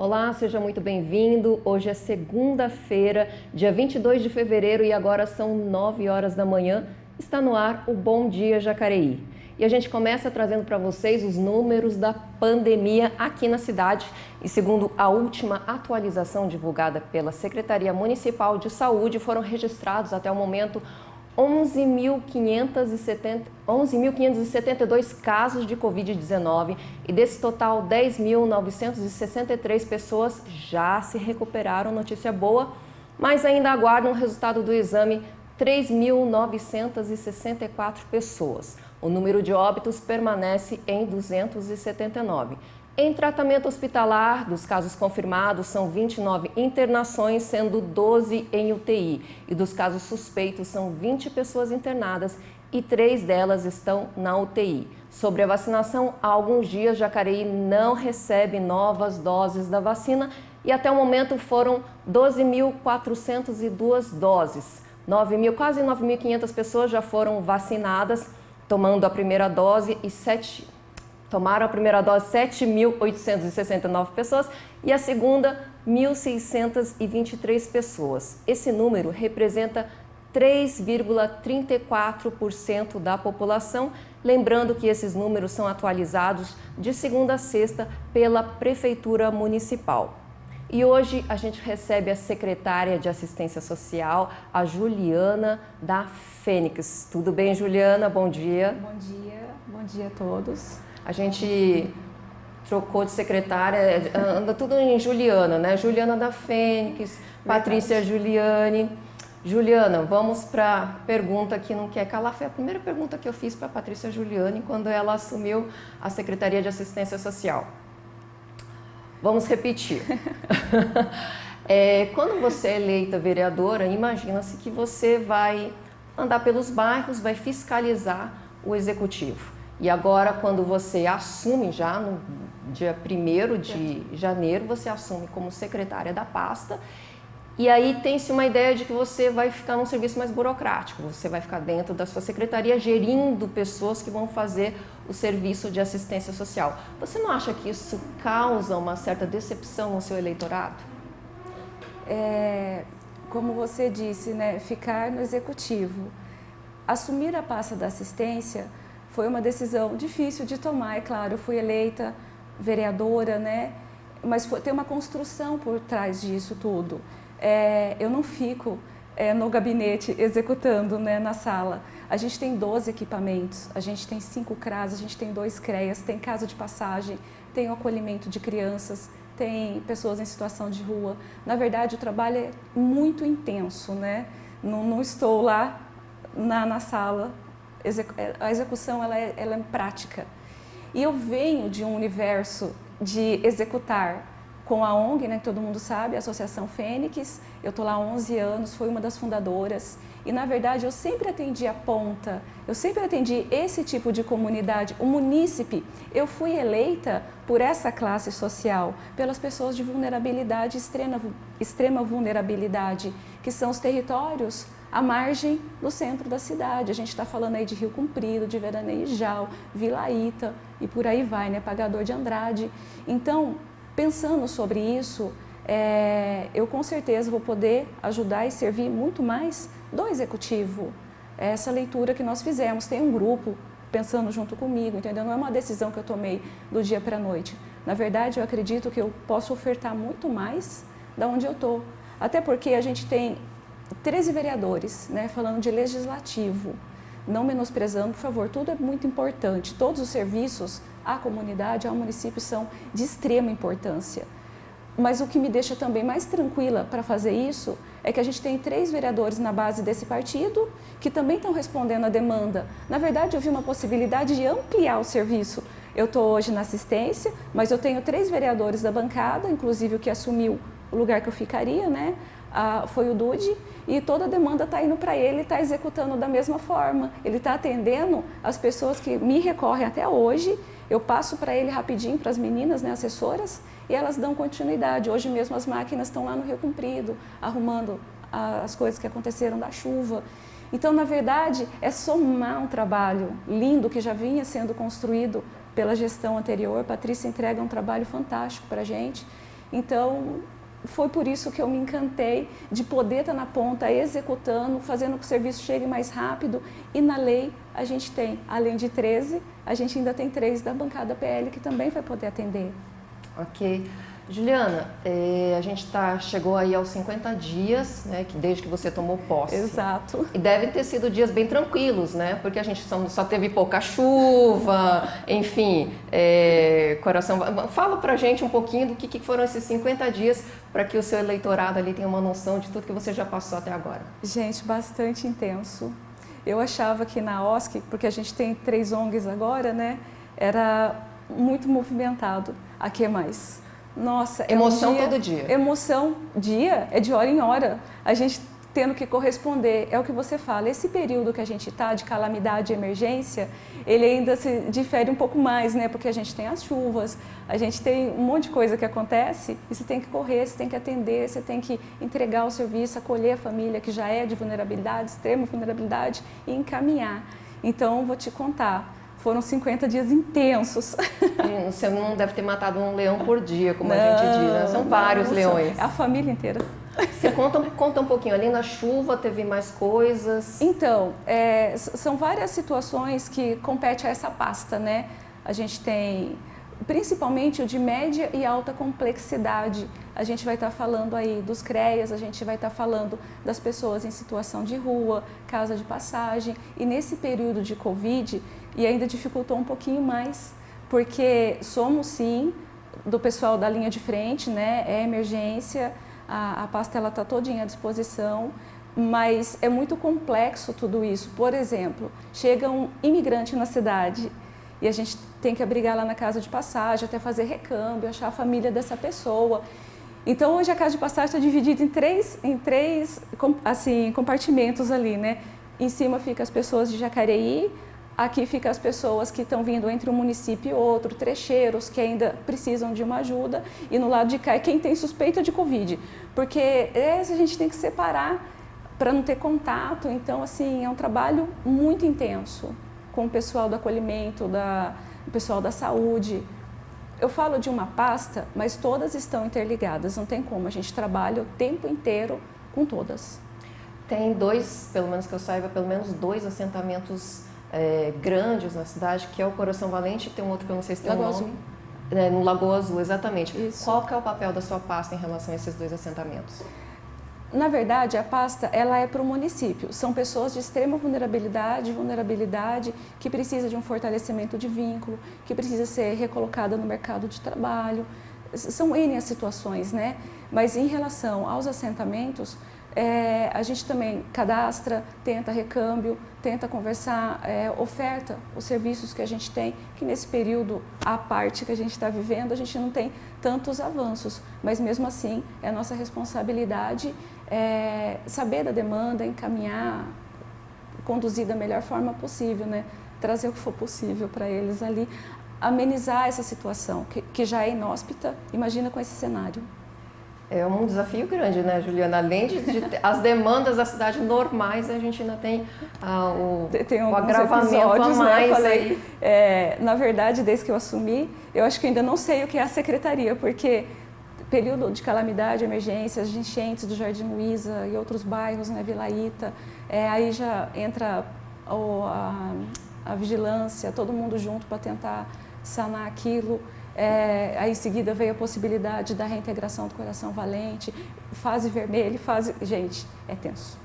Olá, seja muito bem-vindo. Hoje é segunda-feira, dia 22 de fevereiro e agora são 9 horas da manhã. Está no ar o Bom Dia Jacareí. E a gente começa trazendo para vocês os números da pandemia aqui na cidade. E segundo a última atualização divulgada pela Secretaria Municipal de Saúde, foram registrados até o momento 11.572 casos de Covid-19 e desse total 10.963 pessoas já se recuperaram, notícia boa, mas ainda aguardam o resultado do exame 3.964 pessoas. O número de óbitos permanece em 279. Em tratamento hospitalar, dos casos confirmados, são 29 internações, sendo 12 em UTI. E dos casos suspeitos, são 20 pessoas internadas e 3 delas estão na UTI. Sobre a vacinação, há alguns dias, Jacareí não recebe novas doses da vacina e até o momento foram 12.402 doses. Quase 9.500 pessoas já foram vacinadas, tomando a primeira dose e tomaram a primeira dose 7.869 pessoas e a segunda 1.623 pessoas. Esse número representa 3,34% da população, lembrando que esses números são atualizados de segunda a sexta pela Prefeitura Municipal. E hoje a gente recebe a secretária de Assistência Social, a Juliana da Fênix. Tudo bem, Juliana? Bom dia. Bom dia a todos. A gente trocou de secretária, anda tudo em Juliana, né? Juliana da Fênix, Patrícia Juliane. Juliana, vamos para a pergunta que não quer calar. Foi a primeira pergunta que eu fiz para a Patrícia Juliane quando ela assumiu a Secretaria de Assistência Social. Vamos repetir. Quando você é eleita vereadora, imagina-se que você vai andar pelos bairros, vai fiscalizar o executivo. E agora, quando você assume, já no dia 1º de janeiro, você assume como secretária da pasta. E aí tem-se uma ideia de que você vai ficar num serviço mais burocrático. Você vai ficar dentro da sua secretaria gerindo pessoas que vão fazer o serviço de assistência social. Você não acha que isso causa uma certa decepção no seu eleitorado? Como você disse, né, ficar no executivo. Assumir a pasta da assistência foi uma decisão difícil de tomar, é claro. Eu fui eleita vereadora, né, mas tem uma construção por trás disso tudo. Eu não fico no gabinete executando, né, na sala. A gente tem 12 equipamentos, a gente tem 5 CRAS, a gente tem 2 CREAS, tem casa de passagem, tem o acolhimento de crianças, tem pessoas em situação de rua. Na verdade, o trabalho é muito intenso, né? Não estou lá na sala. A execução ela é prática. E eu venho de um universo de executar com a ONG, né, que todo mundo sabe, a Associação Fênix. Eu estou lá há 11 anos, fui uma das fundadoras. E, na verdade, eu sempre atendi a ponta, eu sempre atendi esse tipo de comunidade. O munícipe, eu fui eleita por essa classe social, pelas pessoas de vulnerabilidade, extrema vulnerabilidade, que são os territórios à margem do centro da cidade. A gente está falando aí de Rio Comprido, de Veraneijal, Vila Ita e por aí vai, né? Pagador de Andrade. Então, pensando sobre isso, eu com certeza vou poder ajudar e servir muito mais do executivo. Essa leitura que nós fizemos, tem um grupo pensando junto comigo, entendeu? Não é uma decisão que eu tomei do dia para a noite. Na verdade, eu acredito que eu posso ofertar muito mais da onde eu estou. Até porque a gente tem 13 vereadores, né, falando de legislativo. Não menosprezando, por favor, tudo é muito importante. Todos os serviços à comunidade, ao município são de extrema importância. Mas o que me deixa também mais tranquila para fazer isso é que a gente tem 3 vereadores na base desse partido que também estão respondendo à demanda. Na verdade, eu vi uma possibilidade de ampliar o serviço. Eu estou hoje na assistência, mas eu tenho 3 vereadores da bancada, inclusive o que assumiu o lugar que eu ficaria, né? Foi o Dude, e toda a demanda está indo para ele, está executando da mesma forma. Ele está atendendo as pessoas que me recorrem até hoje. Eu passo para ele rapidinho, para as meninas, né, assessoras, e elas dão continuidade. Hoje mesmo as máquinas estão lá no Rio Comprido, arrumando as coisas que aconteceram da chuva. Então, na verdade, é somar um trabalho lindo que já vinha sendo construído pela gestão anterior. Patrícia entrega um trabalho fantástico para a gente. Então, foi por isso que eu me encantei de poder estar na ponta, executando, fazendo com que o serviço chegue mais rápido. E na lei, a gente tem, além de 13, a gente ainda tem 3 da bancada PL que também vai poder atender. Ok. Juliana, a gente chegou aí aos 50 dias, né, desde que você tomou posse. Exato. E devem ter sido dias bem tranquilos, né? Porque a gente só teve pouca chuva, enfim, coração... Fala pra gente um pouquinho do que foram esses 50 dias para que o seu eleitorado ali tenha uma noção de tudo que você já passou até agora. Gente, bastante intenso. Eu achava que na OSC, porque a gente tem 3 ONGs agora, né? Era muito movimentado. Aqui é mais. Nossa, emoção todo dia. Emoção dia é de hora em hora. A gente tendo que corresponder. É o que você fala. Esse período que a gente está de calamidade e emergência, ele ainda se difere um pouco mais, né? Porque a gente tem as chuvas, a gente tem um monte de coisa que acontece e você tem que correr, você tem que atender, você tem que entregar o serviço, acolher a família que já é de vulnerabilidade, extrema vulnerabilidade e encaminhar. Então, vou te contar. Foram 50 dias intensos. Você não deve ter matado um leão por dia, como a gente diz, né? São vários leões. É a família inteira. Você conta um pouquinho, além da chuva, teve mais coisas? Então, são várias situações que competem a essa pasta, né? A gente tem, principalmente o de média e alta complexidade. A gente vai estar falando aí dos CREAs, a gente vai estar falando das pessoas em situação de rua, casa de passagem. E nesse período de Covid, e ainda dificultou um pouquinho mais, porque somos sim do pessoal da linha de frente, né? É emergência, a pasta ela está todinha à disposição, mas é muito complexo tudo isso. Por exemplo, chega um imigrante na cidade e a gente tem que abrigar lá na casa de passagem, até fazer recâmbio, achar a família dessa pessoa. Então hoje a casa de passagem está dividida em três assim, compartimentos ali, né? Em cima fica as pessoas de Jacareí, aqui fica as pessoas que estão vindo entre um município e outro, trecheiros que ainda precisam de uma ajuda, e no lado de cá é quem tem suspeita de Covid, porque a gente tem que separar para não ter contato. Então, assim, é um trabalho muito intenso com o pessoal do acolhimento, o pessoal da saúde. Eu falo de uma pasta, mas todas estão interligadas, não tem como, a gente trabalha o tempo inteiro com todas. Tem pelo menos que eu saiba, pelo menos 2 assentamentos grandes na cidade, que é o Coração Valente, e tem um outro que eu não sei se tem Lagoa um nome. Azul. No Lagoa Azul, exatamente. Isso. Qual que é o papel da sua pasta em relação a esses 2 assentamentos? Na verdade, a pasta ela é para o município. São pessoas de extrema vulnerabilidade, que precisa de um fortalecimento de vínculo, que precisa ser recolocada no mercado de trabalho. São N as situações, né? Mas em relação aos assentamentos, a gente também cadastra, tenta recâmbio, tenta conversar, oferta os serviços que a gente tem, que nesse período, a parte que a gente está vivendo, a gente não tem tantos avanços, mas mesmo assim é nossa responsabilidade saber da demanda, encaminhar, conduzir da melhor forma possível, né? Trazer o que for possível para eles ali, amenizar essa situação, que já é inóspita, imagina com esse cenário. É um desafio grande, né, Juliana? Além de as demandas da cidade normais, a gente ainda tem o agravamento a mais, né? Eu falei, na verdade, desde que eu assumi, eu acho que ainda não sei o que é a secretaria, porque período de calamidade, emergências, de enchentes do Jardim Luiza e outros bairros, né, Vila Ita, aí já entra a vigilância, todo mundo junto para tentar sanar aquilo. Aí em seguida veio a possibilidade da reintegração do Coração Valente, fase vermelha, Gente, é tenso.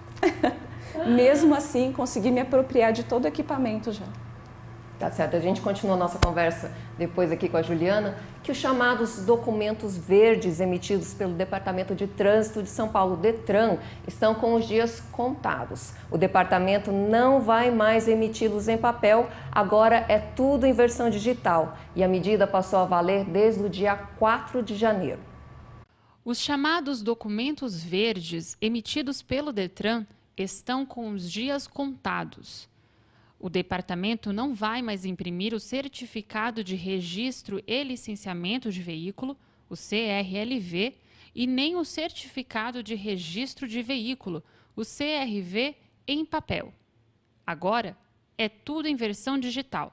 Mesmo assim, consegui me apropriar de todo o equipamento já. Tá certo, a gente continua a nossa conversa depois aqui com a Juliana, que os chamados documentos verdes emitidos pelo Departamento de Trânsito de São Paulo, DETRAN, estão com os dias contados. O departamento não vai mais emiti-los em papel, agora é tudo em versão digital, e a medida passou a valer desde o dia 4 de janeiro. Os chamados documentos verdes emitidos pelo DETRAN estão com os dias contados. O departamento não vai mais imprimir o Certificado de Registro e Licenciamento de Veículo, o CRLV, e nem o Certificado de Registro de Veículo, o CRV, em papel. Agora, é tudo em versão digital.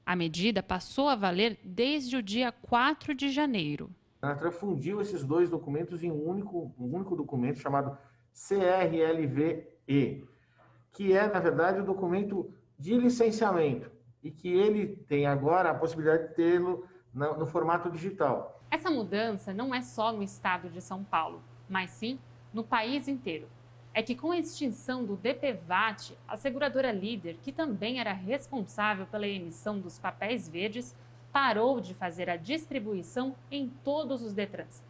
A medida passou a valer desde o dia 4 de janeiro. A Denatran fundiu esses dois documentos em um único documento chamado CRLV-E, que é, na verdade, o documento de licenciamento e que ele tem agora a possibilidade de tê-lo no formato digital. Essa mudança não é só no estado de São Paulo, mas sim no país inteiro. É que com a extinção do DPVAT, a seguradora líder, que também era responsável pela emissão dos papéis verdes, parou de fazer a distribuição em todos os Detrans.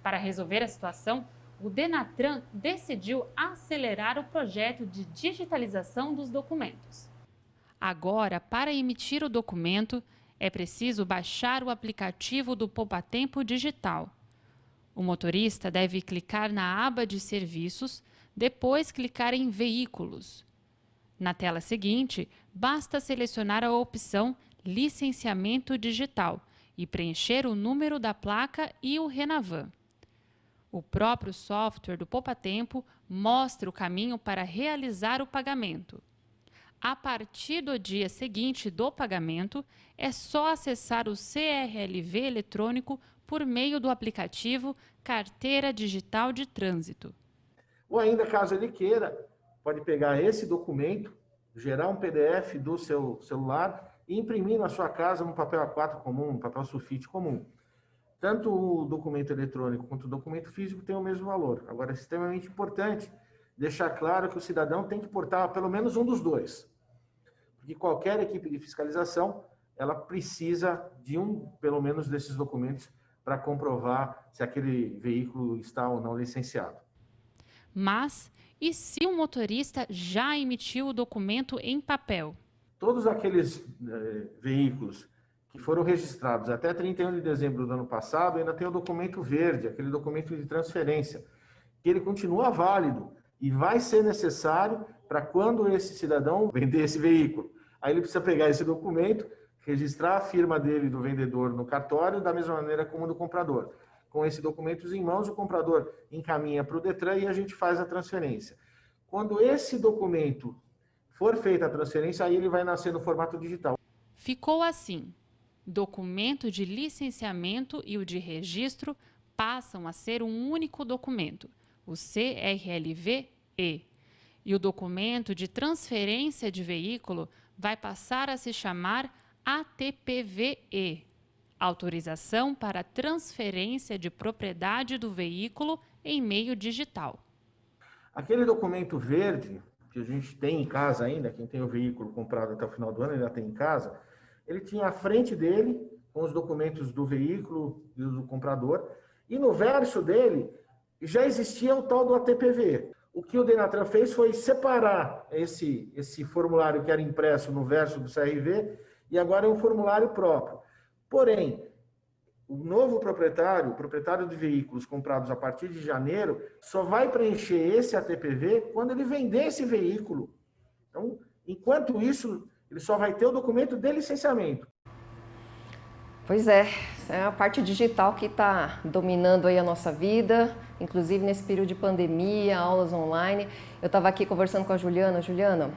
Para resolver a situação, o Denatran decidiu acelerar o projeto de digitalização dos documentos. Agora, para emitir o documento, é preciso baixar o aplicativo do Poupatempo Digital. O motorista deve clicar na aba de serviços, depois clicar em veículos. Na tela seguinte, basta selecionar a opção Licenciamento Digital e preencher o número da placa e o Renavan. O próprio software do Poupatempo mostra o caminho para realizar o pagamento. A partir do dia seguinte do pagamento, é só acessar o CRLV eletrônico por meio do aplicativo Carteira Digital de Trânsito. Ou ainda, caso ele queira, pode pegar esse documento, gerar um PDF do seu celular e imprimir na sua casa num papel A4 comum, um papel sulfite comum. Tanto o documento eletrônico quanto o documento físico têm o mesmo valor. Agora, é extremamente importante deixar claro que o cidadão tem que portar pelo menos um dos dois. Porque qualquer equipe de fiscalização, ela precisa de pelo menos desses documentos para comprovar se aquele veículo está ou não licenciado. Mas, e se o motorista já emitiu o documento em papel? Todos aqueles veículos que foram registrados até 31 de dezembro do ano passado ainda tem o documento verde, aquele documento de transferência, que ele continua válido e vai ser necessário para quando esse cidadão vender esse veículo. Aí ele precisa pegar esse documento, registrar a firma dele do vendedor no cartório, da mesma maneira como do comprador. Com esses documentos em mãos, o comprador encaminha para o Detran e a gente faz a transferência. Quando esse documento for feita a transferência, aí ele vai nascer no formato digital. Ficou assim: documento de licenciamento e o de registro passam a ser um único documento, o CRLV-E. E o documento de transferência de veículo vai passar a se chamar ATPV-E, autorização para transferência de propriedade do veículo em meio digital. Aquele documento verde, que a gente tem em casa ainda, quem tem o veículo comprado até o final do ano ainda tem em casa, ele tinha à frente dele, com os documentos do veículo e do comprador, e no verso dele já existia o tal do ATPV. O que o Denatran fez foi separar esse formulário que era impresso no verso do CRV e agora é um formulário próprio. Porém, o novo proprietário, o proprietário de veículos comprados a partir de janeiro, só vai preencher esse ATPV quando ele vender esse veículo. Então, enquanto isso, ele só vai ter o documento de licenciamento. Pois é a parte digital que está dominando aí a nossa vida, inclusive nesse período de pandemia, aulas online. Eu estava aqui conversando com a Juliana. Juliana,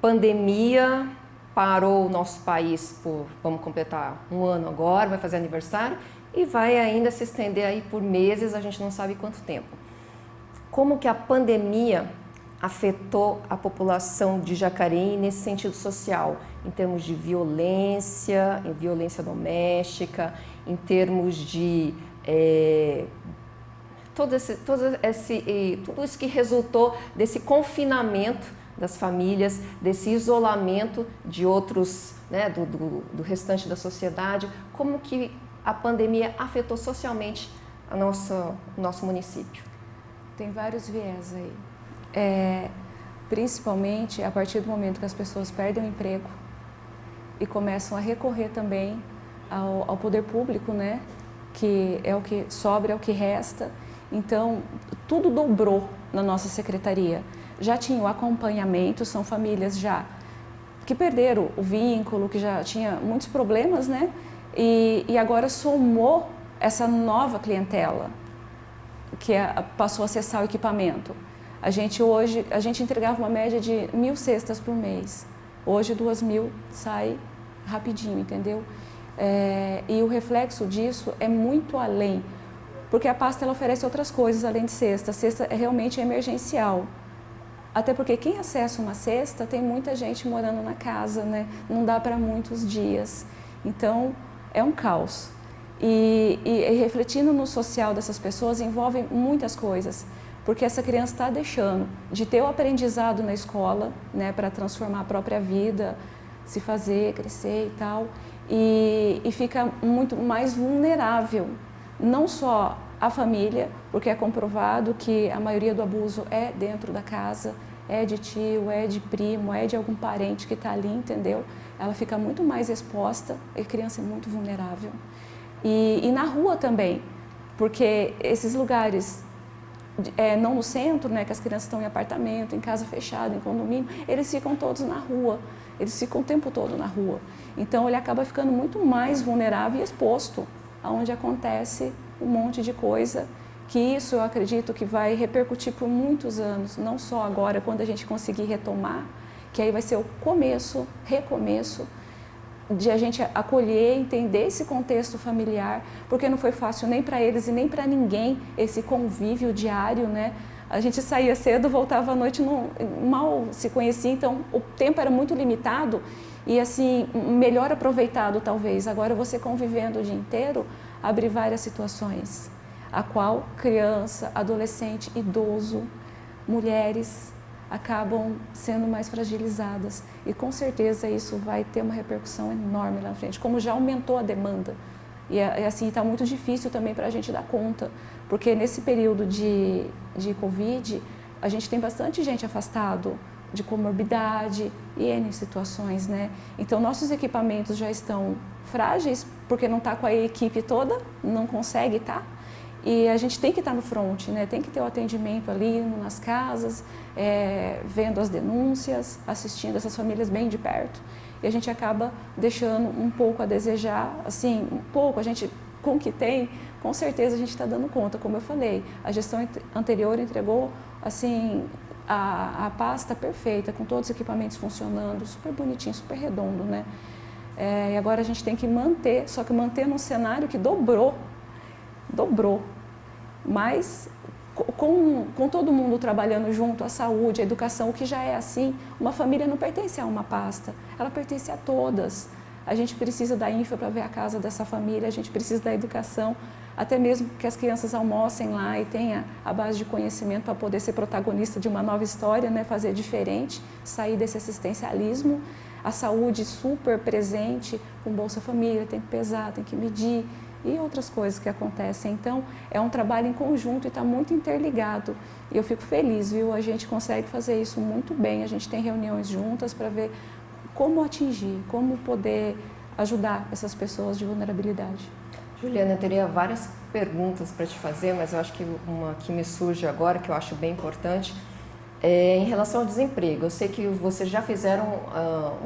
pandemia parou o nosso país vamos completar um ano agora, vai fazer aniversário e vai ainda se estender aí por meses, a gente não sabe quanto tempo. Como que a pandemia afetou a população de Jacareí nesse sentido social, em termos de violência, em violência doméstica, em termos de tudo isso que resultou desse confinamento das famílias, desse isolamento de outros, né, do restante da sociedade, como que a pandemia afetou socialmente o nosso município? Tem vários viés aí. Principalmente a partir do momento que as pessoas perdem o emprego e começam a recorrer também ao poder público, né? Que é o que sobra, é o que resta. Então, tudo dobrou na nossa secretaria. Já tinha o acompanhamento, são famílias já que perderam o vínculo, que já tinha muitos problemas, né? E agora somou essa nova clientela que passou a acessar o equipamento. A gente entregava uma média de 1.000 cestas por mês. Hoje 2.000 sai rapidinho, entendeu? E o reflexo disso é muito além, porque a pasta ela oferece outras coisas além de cesta. A cesta é realmente emergencial. Até porque quem acessa uma cesta, tem muita gente morando na casa, né? Não dá para muitos dias. Então, é um caos. E refletindo no social dessas pessoas envolve muitas coisas, porque essa criança está deixando de ter o aprendizado na escola, né, para transformar a própria vida, se fazer, crescer e tal, e fica muito mais vulnerável, não só a família, porque é comprovado que a maioria do abuso é dentro da casa, é de tio, é de primo, é de algum parente que está ali, entendeu? Ela fica muito mais exposta, e a criança é muito vulnerável. E na rua também, porque esses lugares, não no centro, né, que as crianças estão em apartamento, em casa fechada, em condomínio, eles ficam todos na rua, eles ficam o tempo todo na rua. Então ele acaba ficando muito mais vulnerável e exposto, aonde acontece um monte de coisa, que isso eu acredito que vai repercutir por muitos anos, não só agora, quando a gente conseguir retomar, que aí vai ser o começo, recomeço, de a gente acolher, entender esse contexto familiar, porque não foi fácil nem para eles e nem para ninguém esse convívio diário, né? A gente saía cedo, voltava à noite, mal se conhecia, então o tempo era muito limitado e assim, melhor aproveitado talvez. Agora você convivendo o dia inteiro, abre várias situações, a qual criança, adolescente, idoso, mulheres acabam sendo mais fragilizadas e com certeza isso vai ter uma repercussão enorme lá na frente, como já aumentou a demanda e assim está muito difícil também para a gente dar conta, porque nesse período de Covid a gente tem bastante gente afastado de comorbidade e N situações, né? Então nossos equipamentos já estão frágeis porque não está com a equipe toda, não consegue estar. E a gente tem que estar no front, né? Tem que ter o atendimento ali nas casas, vendo as denúncias, assistindo essas famílias bem de perto. E a gente acaba deixando um pouco a desejar, assim, um pouco, a gente, com o que tem, com certeza a gente está dando conta, como eu falei. A gestão anterior entregou, assim, a pasta perfeita, com todos os equipamentos funcionando, super bonitinho, super redondo, né? E agora a gente tem que manter, só que manter num cenário que dobrou, mas com todo mundo trabalhando junto, a saúde, a educação, o que já é assim, uma família não pertence a uma pasta, ela pertence a todas. A gente precisa da infra para ver a casa dessa família, a gente precisa da educação, até mesmo que as crianças almocem lá e tenham a base de conhecimento para poder ser protagonista de uma nova história, né? Fazer diferente, sair desse assistencialismo. A saúde super presente, com Bolsa Família, tem que pesar, tem que medir, e outras coisas que acontecem. Então, é um trabalho em conjunto e está muito interligado. E eu fico feliz, viu? A gente consegue fazer isso muito bem. A gente tem reuniões juntas para ver como atingir, como poder ajudar essas pessoas de vulnerabilidade. Juliana, eu teria várias perguntas para te fazer, mas eu acho que uma que me surge agora, que eu acho bem importante, em relação ao desemprego. Eu sei que vocês já fizeram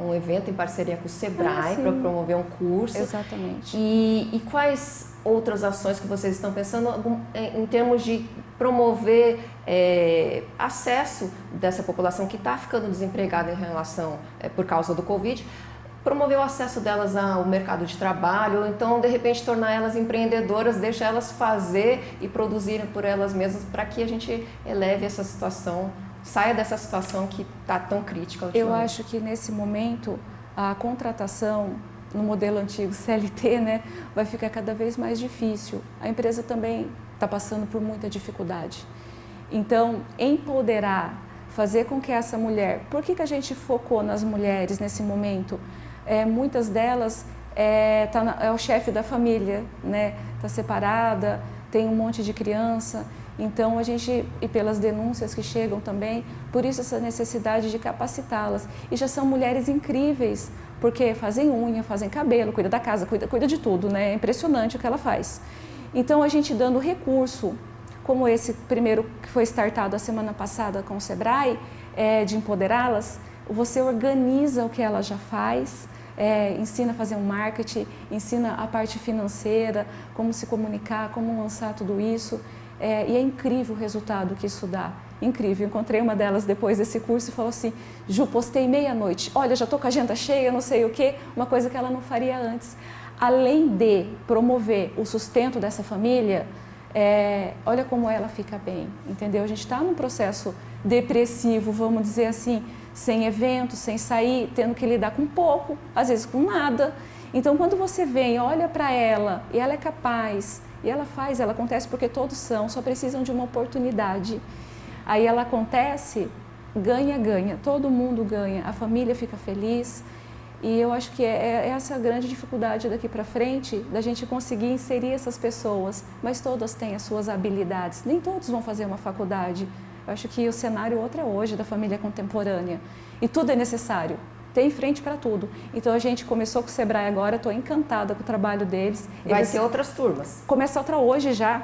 um evento em parceria com o Sebrae para promover um curso. Exatamente. E quais outras ações que vocês estão pensando em termos de promover acesso dessa população que está ficando desempregada em relação, por causa do Covid, promover o acesso delas ao mercado de trabalho, ou então, de repente, tornar elas empreendedoras, deixar elas fazer e produzirem por elas mesmas, para que a gente eleve essa situação, saia dessa situação que está tão crítica. Eu acho que nesse momento a contratação no modelo antigo CLT, né, vai ficar cada vez mais difícil. A empresa também está passando por muita dificuldade. Então, empoderar, fazer com que essa mulher... Por que a gente focou nas mulheres nesse momento? Muitas delas é o chefe da família, né, está separada, tem um monte de criança. Então, a gente, e pelas denúncias que chegam também, por isso essa necessidade de capacitá-las. E já são mulheres incríveis, porque fazem unha, fazem cabelo, cuida da casa, cuida de tudo, né? É impressionante o que ela faz. Então, a gente dando recurso, como esse primeiro que foi startado a semana passada com o Sebrae, de empoderá-las, você organiza o que ela já faz, ensina a fazer um marketing, ensina a parte financeira, como se comunicar, como lançar tudo isso. E é incrível o resultado que isso dá, incrível. Encontrei uma delas depois desse curso e falou assim: Ju, postei meia-noite, olha, já estou com a agenda cheia, não sei o quê, uma coisa que ela não faria antes. além de promover o sustento dessa família, olha como ela fica bem, entendeu? A gente está num processo depressivo, vamos dizer assim, sem eventos, sem sair, tendo que lidar com pouco, às vezes com nada. Então, quando você vem, olha para ela e ela é capaz, e ela faz, ela acontece porque todos são, só precisam de uma oportunidade. Aí ela acontece, ganha, todo mundo ganha, a família fica feliz. E eu acho que é essa a grande dificuldade daqui para frente, da gente conseguir inserir essas pessoas, mas todas têm as suas habilidades, nem todos vão fazer uma faculdade. Eu acho que o cenário outro é hoje, da família contemporânea, e tudo é necessário, tem frente para tudo. Então a gente começou com o Sebrae agora, estou encantada com o trabalho deles. Vai ter outras turmas? Começa outra hoje já.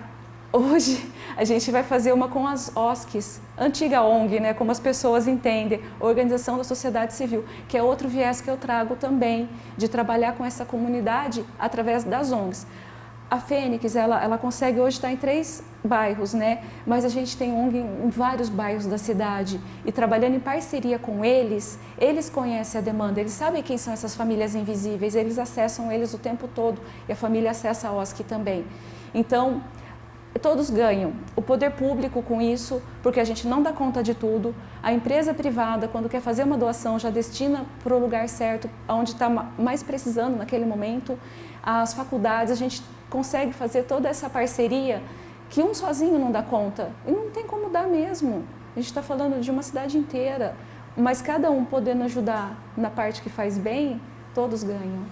Hoje a gente vai fazer uma com as OSCs, antiga ONG, né, como as pessoas entendem, Organização da Sociedade Civil, que é outro viés que eu trago também, de trabalhar com essa comunidade através das ONGs. A Fênix, ela consegue hoje estar em 3 bairros, né, mas a gente tem ONG em vários bairros da cidade e trabalhando em parceria com eles conhecem a demanda, eles sabem quem são essas famílias invisíveis, eles acessam eles o tempo todo e a família acessa a OSC também. Então, todos ganham, o poder público com isso, porque a gente não dá conta de tudo, a empresa privada, quando quer fazer uma doação, já destina para o lugar certo, onde está mais precisando naquele momento, as faculdades, a gente consegue fazer toda essa parceria que um sozinho não dá conta, e não tem como dar mesmo, a gente está falando de uma cidade inteira, mas cada um podendo ajudar na parte que faz bem, todos ganham.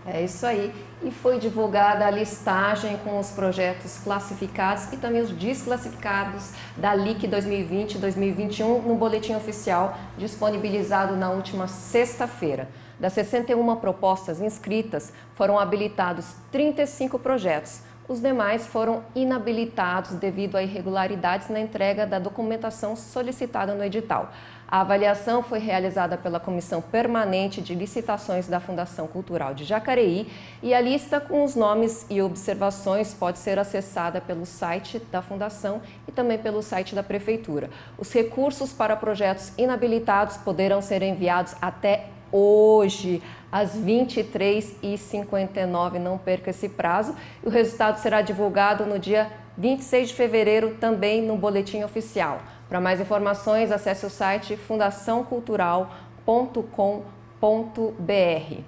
É isso aí. E foi divulgada a listagem com os projetos classificados e também os desclassificados da LIC 2020-2021 no boletim oficial disponibilizado na última sexta-feira. Das 61 propostas inscritas, foram habilitados 35 projetos. Os demais foram inabilitados devido a irregularidades na entrega da documentação solicitada no edital. A avaliação foi realizada pela Comissão Permanente de Licitações da Fundação Cultural de Jacareí e a lista com os nomes e observações pode ser acessada pelo site da Fundação e também pelo site da Prefeitura. Os recursos para projetos inabilitados poderão ser enviados até hoje, às 23h59, não perca esse prazo. E o resultado será divulgado no dia 26 de fevereiro, também no boletim oficial. Para mais informações, acesse o site fundaçãocultural.com.br.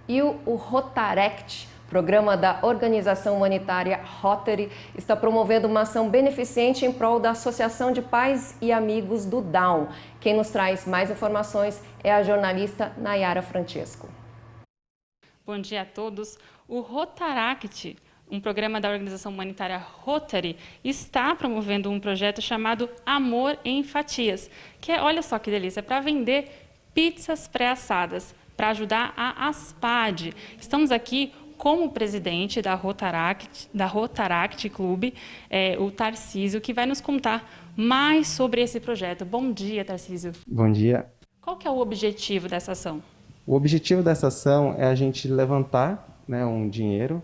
E o Rotarect, programa da organização humanitária Rotary, está promovendo uma ação beneficente em prol da Associação de Pais e Amigos do Down. Quem nos traz mais informações é a jornalista Nayara Francesco. Bom dia a todos. O Rotaract, um programa da organização humanitária Rotary, está promovendo um projeto chamado Amor em Fatias, que é, olha só que delícia, para vender pizzas pré-assadas, para ajudar a ASPAD. Estamos aqui com o presidente da Rotaract Clube, o Tarcísio, que vai nos contar mais sobre esse projeto. Bom dia, Tarcísio. Bom dia. Qual que é o objetivo dessa ação? O objetivo dessa ação é a gente levantar, um dinheiro,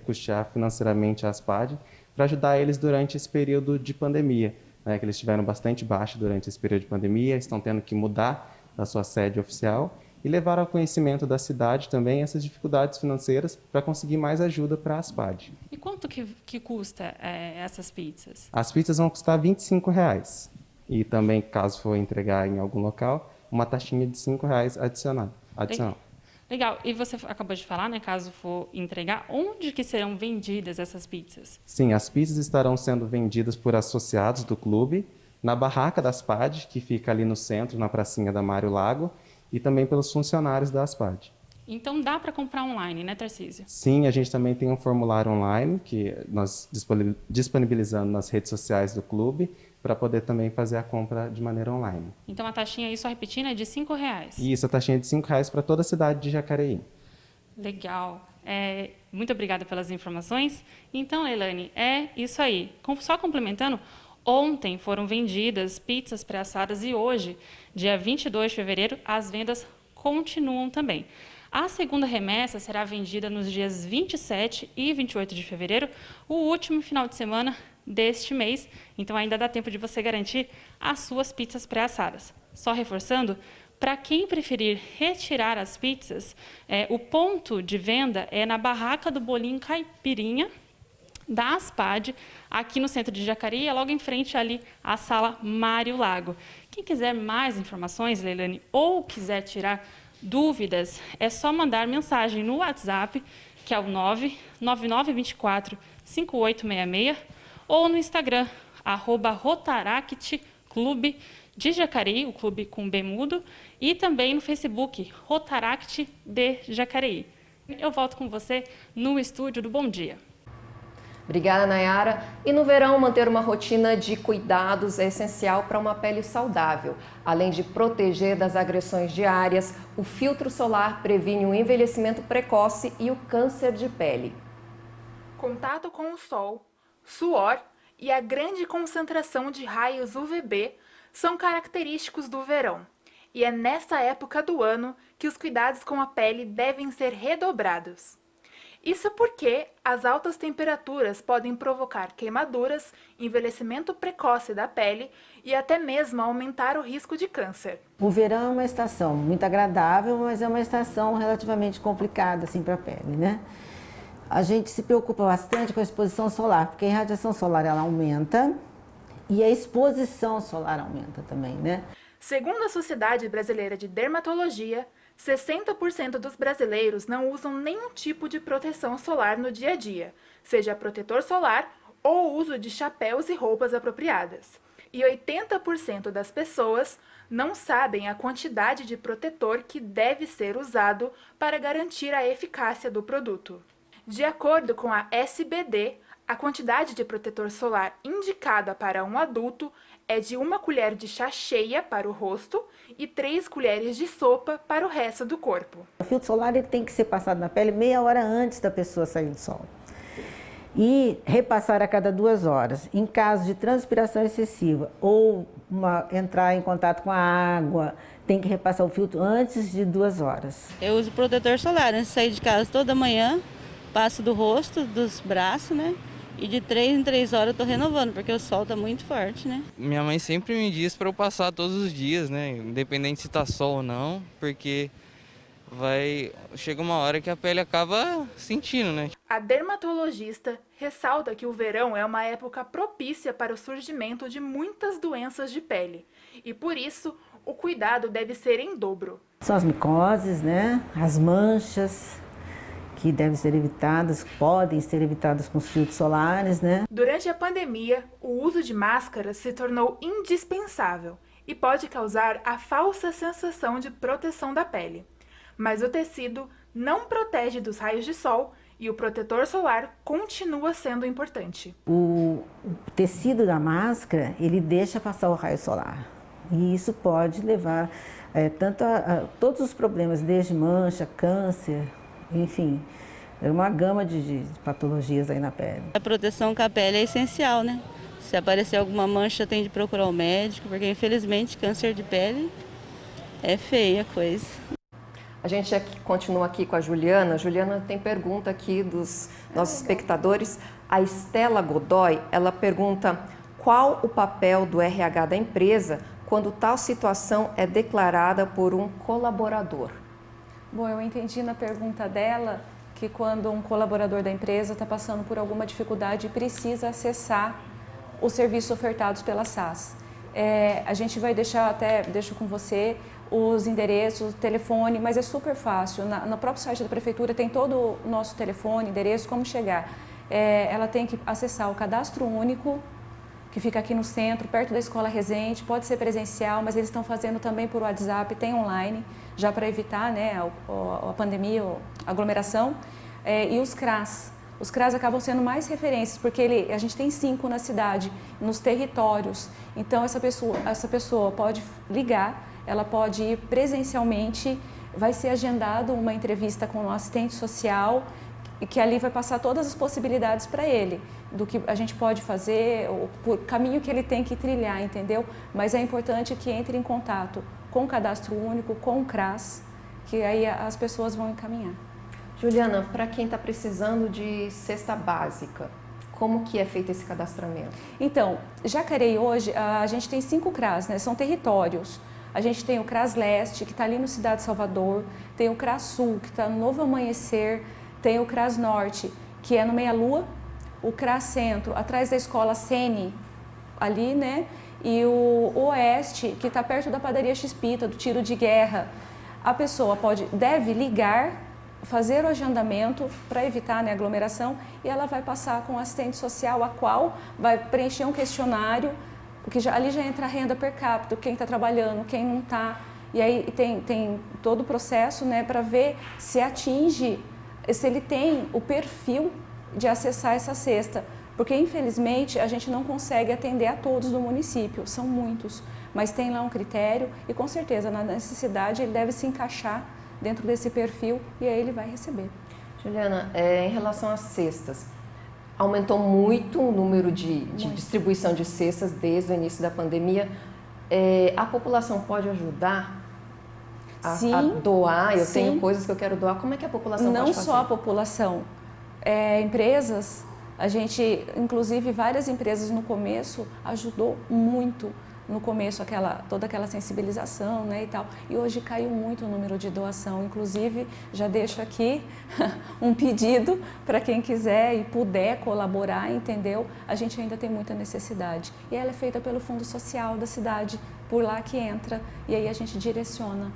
custear financeiramente a ASPAD, para ajudar eles durante esse período de pandemia, que eles estiveram bastante baixo durante esse período de pandemia, estão tendo que mudar a sua sede oficial e levar ao conhecimento da cidade também essas dificuldades financeiras para conseguir mais ajuda para a ASPAD. E quanto que custa essas pizzas? As pizzas vão custar R$ 25,00 e também, caso for entregar em algum local, uma taxinha de R$ 5,00 adicional. Legal. E você acabou de falar, caso for entregar, onde que serão vendidas essas pizzas? Sim, as pizzas estarão sendo vendidas por associados do clube, na barraca da ASPAD, que fica ali no centro, na pracinha da Mário Lago, e também pelos funcionários da ASPAD. Então dá para comprar online, né, Tarcísio? Sim, a gente também tem um formulário online, que nós disponibilizamos nas redes sociais do clube, para poder também fazer a compra de maneira online. Então a taxinha aí, só repetindo, é de R$ 5,00? Isso, a taxinha é de R$ 5,00 para toda a cidade de Jacareí. Legal. Muito obrigada pelas informações. Então, Leilane, é isso aí. Só complementando, ontem foram vendidas pizzas pré-assadas e hoje, dia 22 de fevereiro, as vendas continuam também. A segunda remessa será vendida nos dias 27 e 28 de fevereiro, o último final de semana deste mês, então ainda dá tempo de você garantir as suas pizzas pré-assadas. Só reforçando, Para quem preferir retirar as pizzas, o ponto de venda é na barraca do Bolinho Caipirinha, da Aspad, aqui no centro de Jacareí, é logo em frente ali à sala Mário Lago. Quem quiser mais informações, Leilane, ou quiser tirar dúvidas, é só mandar mensagem no WhatsApp, que é o 99924-5866, ou no Instagram, @Rotaract-Clube de Jacareí, o clube com B mudo, e também no Facebook, Rotaract de Jacareí. Eu volto com você no estúdio do Bom Dia. Obrigada, Nayara. E no verão, manter uma rotina de cuidados é essencial para uma pele saudável. Além de proteger das agressões diárias, o filtro solar previne o envelhecimento precoce e o câncer de pele. Contato com o sol, suor e a grande concentração de raios UVB são característicos do verão. E é nessa época do ano que os cuidados com a pele devem ser redobrados. Isso porque as altas temperaturas podem provocar queimaduras, envelhecimento precoce da pele e até mesmo aumentar o risco de câncer. O verão é uma estação muito agradável, mas é uma estação relativamente complicada assim, para a pele, né? A gente se preocupa bastante com a exposição solar, porque a irradiação solar ela aumenta e a exposição solar aumenta também, né? Segundo a Sociedade Brasileira de Dermatologia, 60% dos brasileiros não usam nenhum tipo de proteção solar no dia a dia, seja protetor solar ou uso de chapéus e roupas apropriadas. E 80% das pessoas não sabem a quantidade de protetor que deve ser usado para garantir a eficácia do produto. De acordo com a SBD, a quantidade de protetor solar indicada para um adulto é de 1 colher de chá cheia para o rosto e 3 colheres de sopa para o resto do corpo. O filtro solar ele tem que ser passado na pele meia hora antes da pessoa sair do sol. E repassar a cada 2 horas. Em caso de transpiração excessiva ou entrar em contato com a água, tem que repassar o filtro antes de 2 horas. Eu uso protetor solar antes de sair de casa toda manhã, passo do rosto, dos braços, né? E de 3 em 3 horas eu tô renovando, porque o sol tá muito forte, né? Minha mãe sempre me diz para eu passar todos os dias, né? Independente se tá sol ou não, porque chega uma hora que a pele acaba sentindo, né? A dermatologista ressalta que o verão é uma época propícia para o surgimento de muitas doenças de pele. E por isso, o cuidado deve ser em dobro. São as micoses, né? As manchas, que devem ser evitadas, podem ser evitadas com os filtros solares, né? Durante a pandemia, o uso de máscaras se tornou indispensável e pode causar a falsa sensação de proteção da pele. Mas o tecido não protege dos raios de sol e o protetor solar continua sendo importante. O tecido da máscara, ele deixa passar o raio solar. E isso pode levar tanto a todos os problemas, desde mancha, câncer, enfim, é uma gama de patologias aí na pele. A proteção com a pele é essencial, né? Se aparecer alguma mancha, tem de procurar o médico, porque infelizmente câncer de pele é feia a coisa. A gente continua aqui com a Juliana. Juliana tem pergunta aqui dos nossos espectadores. A Estela Godoy, ela pergunta qual o papel do RH da empresa quando tal situação é declarada por um colaborador. Bom, eu entendi na pergunta dela que quando um colaborador da empresa está passando por alguma dificuldade e precisa acessar os serviços ofertados pela SAS. A gente vai deixo com você os endereços, telefone, mas é super fácil. No próprio site da prefeitura tem todo o nosso telefone, endereço, como chegar. Ela tem que acessar o cadastro único, que fica aqui no centro, perto da Escola Resende, pode ser presencial, mas eles estão fazendo também por WhatsApp, tem online, já para evitar, né, a pandemia, a aglomeração. E os CRAS. Os CRAS acabam sendo mais referências, porque a gente tem 5 na cidade, nos territórios. Então, essa pessoa pode ligar, ela pode ir presencialmente, vai ser agendado uma entrevista com o assistente social, que ali vai passar todas as possibilidades para ele, do que a gente pode fazer, o caminho que ele tem que trilhar, entendeu? Mas é importante que entre em contato com o cadastro único, com o CRAS, que aí as pessoas vão encaminhar. Juliana, para quem está precisando de cesta básica, como que é feito esse cadastramento? Então, Jacareí hoje, a gente tem 5 CRAS, né? São territórios. A gente tem o CRAS Leste, que está ali no Cidade de Salvador, tem o CRAS Sul, que está no Novo Amanhecer, tem o CRAS Norte, que é no Meia Lua, o CRAS Centro, atrás da escola Sene, ali, né? E o Oeste, que está perto da padaria Xpita, do tiro de guerra. A pessoa deve ligar, fazer o agendamento para evitar, né, aglomeração, e ela vai passar com o assistente social, a qual vai preencher um questionário, porque ali já entra a renda per capita, quem está trabalhando, quem não está, e aí tem todo o processo, né, para ver se ele tem o perfil de acessar essa cesta, porque infelizmente a gente não consegue atender a todos do município, são muitos, mas tem lá um critério e com certeza na necessidade ele deve se encaixar dentro desse perfil e aí ele vai receber. Juliana, em relação às cestas, aumentou muito o número de distribuição de cestas desde o início da pandemia. A população pode ajudar a doar? Eu tenho coisas que eu quero doar. Como é que a população pode fazer? Não só a população, empresas, a gente, inclusive várias empresas no começo, ajudou muito no começo toda aquela sensibilização, né, e tal. E hoje caiu muito o número de doação. Inclusive, já deixo aqui um pedido para quem quiser e puder colaborar, entendeu? A gente ainda tem muita necessidade. E ela é feita pelo Fundo Social da cidade, por lá que entra, e aí a gente direciona.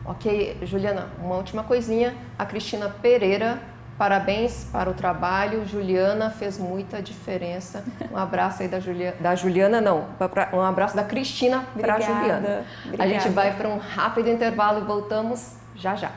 Ok, Juliana, uma última coisinha. A Cristina Pereira, parabéns para o trabalho. Juliana fez muita diferença. Um abraço aí da Juliana, não, um abraço da Cristina para a Juliana. Obrigada. A gente vai para um rápido intervalo e voltamos já já.